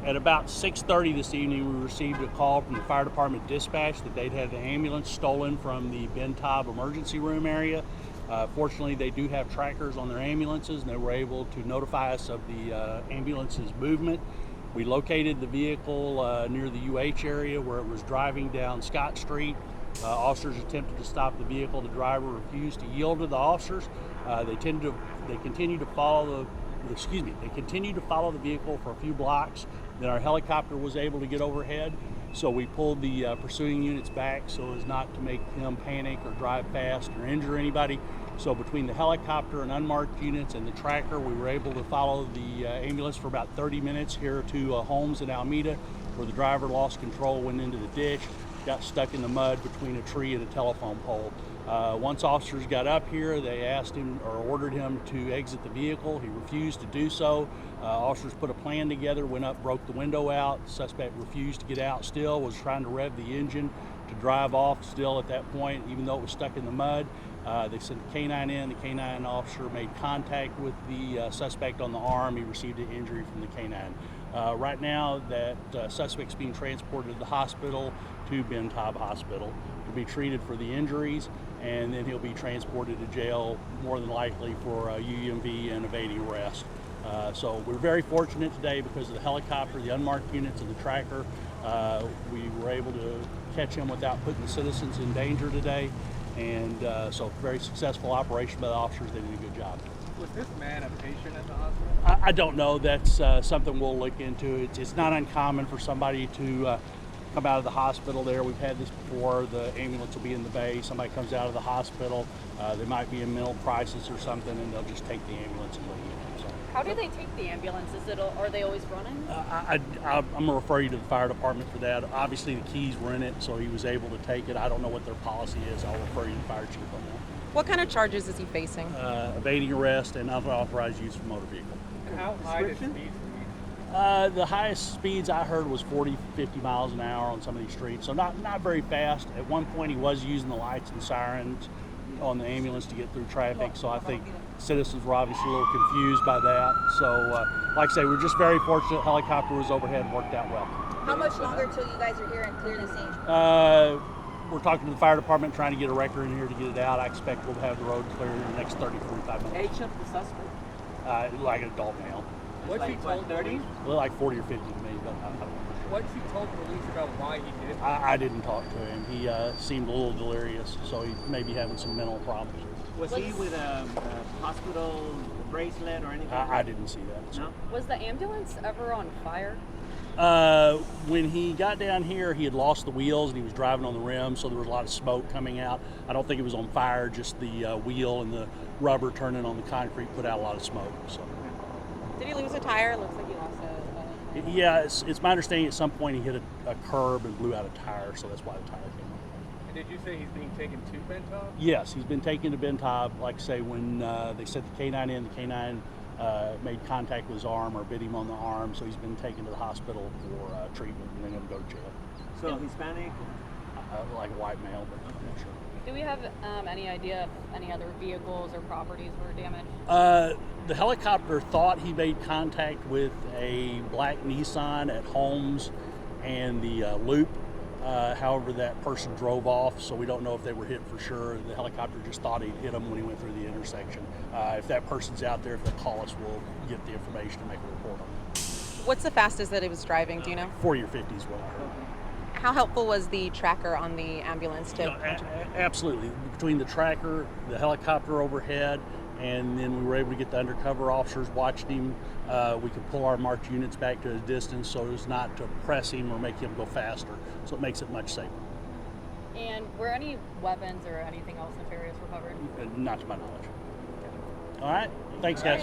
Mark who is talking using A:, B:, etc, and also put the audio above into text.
A: At about 6:30 this evening, we received a call from the fire department dispatch that they'd had the ambulance stolen from the Ben Taub emergency room area. Fortunately, they do have trackers on their ambulances, and they were able to notify us of the ambulance's movement. We located the vehicle near the UH area where it was driving down Scott Street. Officers attempted to stop the vehicle. The driver refused to yield to the officers. They continued to follow the vehicle for a few blocks. Then our helicopter was able to get overhead, so we pulled the pursuing units back so as not to make them panic or drive fast or injure anybody. So between the helicopter and unmarked units and the tracker, we were able to follow the ambulance for about 30 minutes here to homes in Alameda, where the driver lost control, went into the ditch, got stuck in the mud between a tree and a telephone pole. Once officers got up here, they asked him or ordered him to exit the vehicle. He refused to do so. Officers put a plan together, went up, broke the window out. The suspect refused to get out still, was trying to rev the engine to drive off still at that point, even though it was stuck in the mud. They sent the K-9 in. The K-9 officer made contact with the suspect on the arm. He received an injury from the K-9. Right now, that suspect's being transported to the hospital, to Ben Taub Hospital, to be treated for the injuries, and then he'll be transported to jail, more than likely for UUMV and evading arrest. So we're very fortunate today because of the helicopter, the unmarked units, and the tracker. We were able to catch him without putting the citizens in danger today, and so very successful operation by the officers. They did a good job.
B: Was this man a patient at the hospital?
A: I don't know. That's something we'll look into. It's not uncommon for somebody to come out of the hospital there. We've had this before. The ambulance will be in the bay. Somebody comes out of the hospital. They might be in mental crisis or something, and they'll just take the ambulance and leave. So.
C: How do they take the ambulance? Are they always running?
A: I'm going to refer you to the fire department for that. Obviously, the keys were in it, so he was able to take it. I don't know what their policy is. I'll refer you to the fire chief on that.
D: What kind of charges is he facing?
A: Evading arrest and unauthorized use of motor vehicle.
B: And how high did speeds?
A: The highest speeds I heard was 40, 50 miles an hour on some of these streets, so not very fast. At one point, he was using the lights and sirens on the ambulance to get through traffic, so I think citizens were obviously a little confused by that. So, like I say, we're just very fortunate. Helicopter was overhead and worked out well.
E: How much longer till you guys are here and clear the scene?
A: We're talking to the fire department, trying to get a wrecker in here to get it out. I expect we'll have the road clear in the next 30, 45 minutes.
F: Age of the suspect?
A: Like an adult male.
B: What's he told
F: 30?
A: Well, like 40 or 50 to me, but I don't know.
B: What's he told police about why he did it?
A: I didn't talk to him. He seemed a little delirious, so he may be having some mental problems.
F: Was he with a hospital bracelet or anything?
A: I didn't see that.
F: No?
C: Was the ambulance ever on fire?
A: When he got down here, he had lost the wheels and he was driving on the rim, so there was a lot of smoke coming out. I don't think it was on fire, just the wheel and the rubber turning on the concrete put out a lot of smoke. So.
D: Did he lose a tire? It looks like he lost
A: Yeah, it's my understanding at some point he hit a curb and blew out a tire, so that's why the tire came off.
B: And did you say he's being taken to Ben Taub?
A: Yes, he's been taken to Ben Taub. Like I say, when they sent the K-9 in, the K-9 made contact with his arm or bit him on the arm, so he's been taken to the hospital for treatment and then he'll go to jail.
F: So Hispanic?
A: Like a white male, but I'm not sure.
C: Do we have any idea if any other vehicles or properties were damaged?
A: The helicopter thought he made contact with a black Nissan at Holmes and the Loop. However, that person drove off, so we don't know if they were hit for sure. The helicopter just thought he'd hit them when he went through the intersection. If that person's out there, if they call us, we'll get the information and make a report on it.
D: What's the fastest that he was driving? Do you know?
A: 40 or 50 is what I heard.
D: How helpful was the tracker on the ambulance to?
A: Absolutely. Between the tracker, the helicopter overhead, and then we were able to get the undercover officers watching him. We could pull our marked units back to a distance so as not to press him or make him go faster. So it makes it much safer.
C: And were any weapons or anything else nefarious recovered?
A: Not to my knowledge. All right. Thanks, guys.